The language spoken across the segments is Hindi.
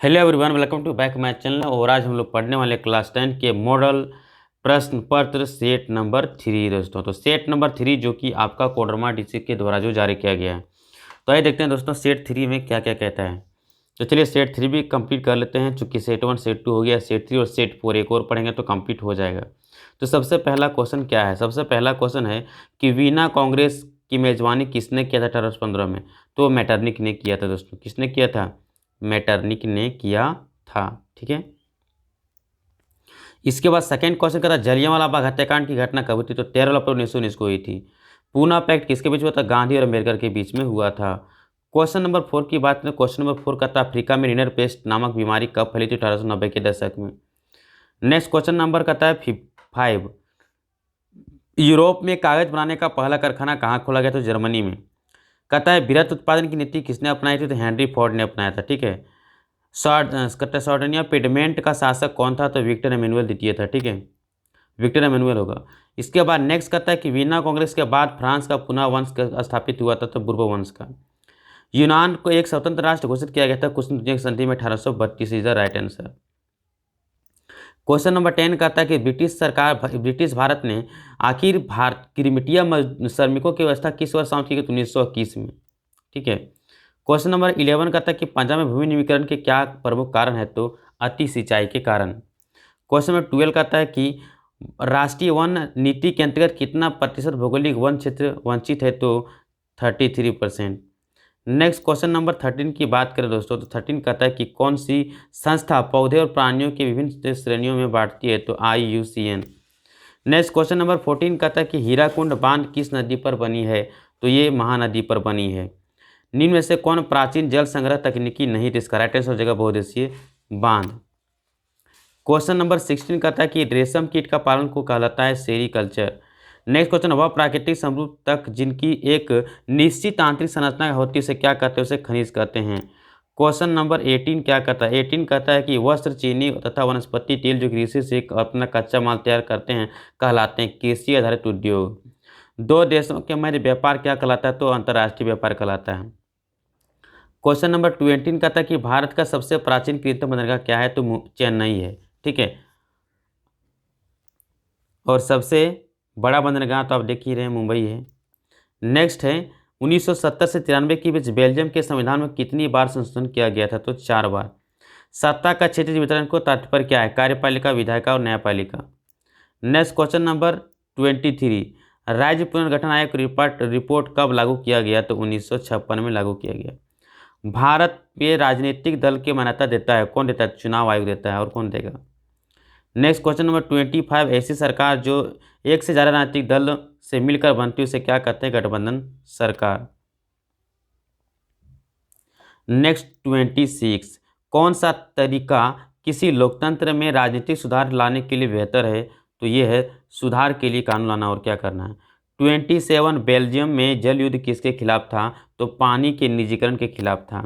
Hello everyone, welcome to back my channel. और आज हम लोग पढ़ने वाले क्लास 10 के मॉडल प्रश्न पत्र सेट नंबर 3 दोस्तों। तो सेट नंबर 3 जो कि आपका कोडरमा डीसी के द्वारा जो जारी किया गया है। तो आइए देखते हैं दोस्तों सेट 3 में क्या क्या कहता है। तो चलिए सेट 3 भी कंप्लीट कर लेते हैं। चूँकि सेट 1 सेट 2 हो गया, सेट 3 और सेट 4 एक और पढ़ेंगे तो कंप्लीट हो जाएगा। तो सबसे पहला क्वेश्चन क्या है? सबसे पहला क्वेश्चन है कि वीना कांग्रेस की मेज़बानी किसने किया था 1815 में? तो मैटरनिक ने किया था दोस्तों। किसने किया था? मैटरनिक ने किया था। ठीक है। इसके बाद सेकंड क्वेश्चन का था जलियांवाला बाग हत्याकांड की घटना कब हुई थी? तो 13 अप्रैल 1919 को हुई थी। पूना पैक्ट किसके बीच हुआ था? गांधी और अम्बेडकर के बीच में हुआ था। क्वेश्चन नंबर 4 की बात करें। क्वेश्चन नंबर 4 का था अफ्रीका में रिनर पेस्ट नामक बीमारी कब फैली थी? 1890 के दशक में। नेक्स्ट क्वेश्चन नंबर का था 5। यूरोप में कागज बनाने का पहला कारखाना कहाँ खोला गया? तो जर्मनी में। कहता है वृहत उत्पादन की नीति किसने अपनाई थी? तो हेनरी फोर्ड ने अपनाया था। ठीक है। सार्डिनिया पिडमेंट का शासक कौन था? तो विक्टर एमेनुअल द्वितीय था। ठीक है, विक्टर एमेनुअल होगा। इसके बाद नेक्स्ट कहता है कि वीना कांग्रेस के बाद फ्रांस का पुनः वंश स्थापित हुआ था? तो बुर्बो वंश का। यूनान को एक स्वतंत्र राष्ट्र घोषित किया गया था कुछ संधि में 1832 is the right answer. Question number 10 कहता है कि ब्रिटिश भारत ने आखिर क्रिमिटिया श्रमिकों की व्यवस्था किस वर्ष समाप्त की गई? 1921 में। ठीक है। क्वेश्चन नंबर 11 कहता है कि पंजाब में भूमि निवीकरण के क्या प्रमुख कारण है? तो अति सिंचाई के कारण। क्वेश्चन नंबर 12 कहता है कि राष्ट्रीय वन नीति के अंतर्गत कितना प्रतिशत भौगोलिक वन क्षेत्र वंचित है? तो 33%। नेक्स्ट क्वेश्चन नंबर 13 की बात करें दोस्तों, तो 13 कहता है कि कौन सी संस्था पौधे और प्राणियों के विभिन्न श्रेणियों में बांटती है? तो IUCN। नेक्स्ट क्वेश्चन नंबर 14 कहता है कि हीराकुंड बांध किस नदी पर बनी है? तो ये महानदी पर बनी है। निम्न में से कौन प्राचीन जल संग्रह तकनीकी नहीं थी? इसका राइट आंसर हो जाएगा बहुउद्देशीय बांध। क्वेश्चन नंबर 16 कहता है कि रेशम कीट का पालन को कहलाता है सेरीकल्चर। नेक्स्ट क्वेश्चन, वह प्राकृतिक समरूप तक जिनकी एक निश्चित आंतरिक संरचना होती है उसे क्या कहते हैं? उसे खनिज कहते हैं। क्वेश्चन नंबर 18 क्या कहता है? 18 कहता है कि वस्त्र, चीनी तथा वनस्पति तेल जो कृषि से अपना कच्चा माल तैयार करते हैं कहलाते हैं कृषि आधारित उद्योग। दो देशों के मध्य व्यापार क्या कहलाता है? तो अंतर्राष्ट्रीय व्यापार कहलाता है। क्वेश्चन नंबर 20 कहता है कि भारत का सबसे प्राचीन कृत्रिम बंदरगाह क्या है? तो चेन्नई है। ठीक है। और सबसे बड़ा बंदरगाह तो आप देख ही रहे हैं, मुंबई है। नेक्स्ट है 1970 से 93 के बीच बेल्जियम के संविधान में कितनी बार संशोधन किया गया था? तो 4 बार। सत्ता का क्षेत्रीय वितरण को तात्पर्य क्या है? कार्यपालिका, विधायिका और न्यायपालिका। नेक्स्ट क्वेश्चन नंबर 23, राज्य पुनर्गठन आयोग रिपोर्ट कब लागू किया गया? तो 1956 में लागू किया गया। भारत में राजनीतिक दल की मान्यता देता है कौन? देता है? चुनाव आयोग देता है। और कौन देगा? नेक्स्ट क्वेश्चन नंबर 25, ऐसी सरकार जो एक से ज़्यादा राजनीतिक दल से मिलकर बनती है उसे क्या कहते हैं? गठबंधन सरकार। नेक्स्ट 26, कौन सा तरीका किसी लोकतंत्र में राजनीतिक सुधार लाने के लिए बेहतर है? तो ये है सुधार के लिए कानून लाना और क्या करना है। 27, बेल्जियम में जल युद्ध किसके खिलाफ था? तो पानी के निजीकरण के खिलाफ था।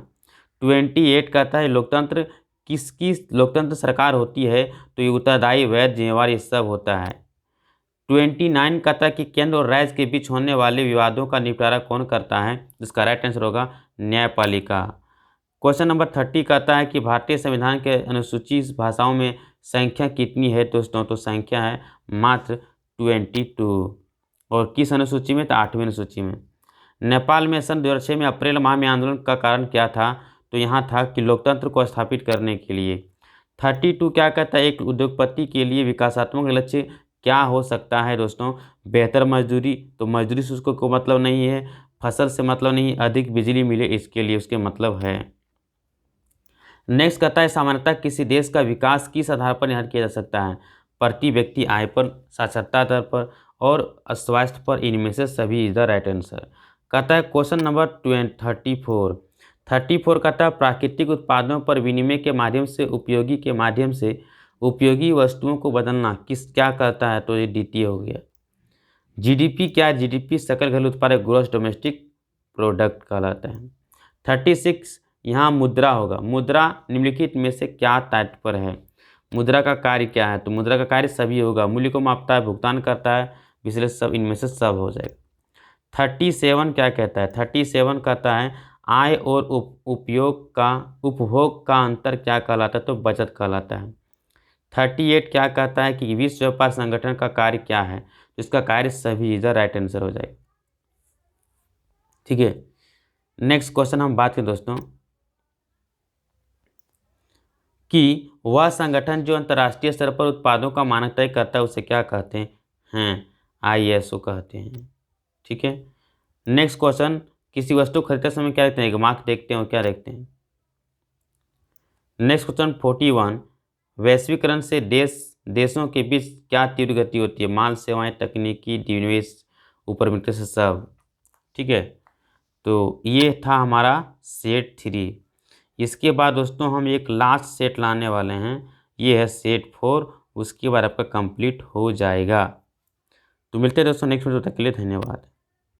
28 कहता है लोकतंत्र किसकी लोकतंत्र सरकार होती है? तो ये उत्तरदायी, वैध, जिम्मेवार ये सब होता है। 29 कहता है कि केंद्र और राज्य के बीच होने वाले विवादों का निपटारा कौन करता है? जिसका राइट आंसर होगा न्यायपालिका। क्वेश्चन नंबर 30 कहता है कि भारतीय संविधान के अनुसूचित भाषाओं में संख्या कितनी है दोस्तों? तो संख्या है मात्र 22। और किस अनुसूची में? तो 8वीं अनुसूची में। नेपाल में सन 2006 में अप्रैल माह में आंदोलन का कारण क्या था? तो यहाँ था कि लोकतंत्र को स्थापित करने के लिए। 32 क्या कहता है? एक उद्योगपति के लिए विकासात्मक लक्ष्य क्या हो सकता है दोस्तों? बेहतर मजदूरी। तो मजदूरी से उसको कोई मतलब नहीं है, फसल से मतलब नहीं, अधिक बिजली मिले इसके लिए उसके मतलब है। नेक्स्ट कहता है सामान्यतः किसी देश का विकास किस आधार पर निर्धारित किया जा सकता है? प्रति व्यक्ति आय पर, साक्षरता दर पर और स्वास्थ्य पर। इनमें से सभी इज द राइट आंसर। कहता है क्वेश्चन नंबर 34 कहता है प्राकृतिक उत्पादों पर विनिमय के माध्यम से उपयोगी वस्तुओं को बदलना क्या करता है? तो ये द्वितीय हो गया। GDP क्या है? GDP सकल घरेलू उत्पाद, ग्रॉस डोमेस्टिक प्रोडक्ट कहलाता है। 36 यहाँ मुद्रा होगा। मुद्रा निम्नलिखित में से क्या तात्पर्य है? मुद्रा का कार्य क्या है? तो मुद्रा का कार्य सभी होगा, मूल्य को मापता है, भुगतान करता है, विश्लेषण, सब इनमें से सब हो जाएगा। 37 क्या कहता है? 37 कहता है आय और उपभोग का अंतर क्या कहलाता है? तो बचत कहलाता है। 38 क्या कहता है कि विश्व व्यापार संगठन का कार्य क्या है? तो इसका कार्य सभी, इधर राइट आंसर हो जाएगा। ठीक है, नेक्स्ट क्वेश्चन हम बात करें दोस्तों कि वह संगठन जो अंतर्राष्ट्रीय स्तर पर उत्पादों का मानक तय करता है उसे क्या कहते हैं? ISO कहते हैं। ठीक है, नेक्स्ट क्वेश्चन, किसी वस्तु खरीदते समय क्या देखते हैं? मार्क देखते हैं और क्या देखते हैं? नेक्स्ट क्वेश्चन 41, वैश्वीकरण से देशों के बीच क्या तीव्र गति होती है? माल, सेवाएं, तकनीकी, निवेश, ऊपर से सब। ठीक है, तो ये था हमारा सेट 3। इसके बाद दोस्तों हम एक लास्ट सेट लाने वाले हैं, ये है सेट 4। उसके बाद आपका कंप्लीट हो जाएगा। तो मिलते हैं दोस्तों नेक्स्ट वीडियो, तक के लिए धन्यवाद।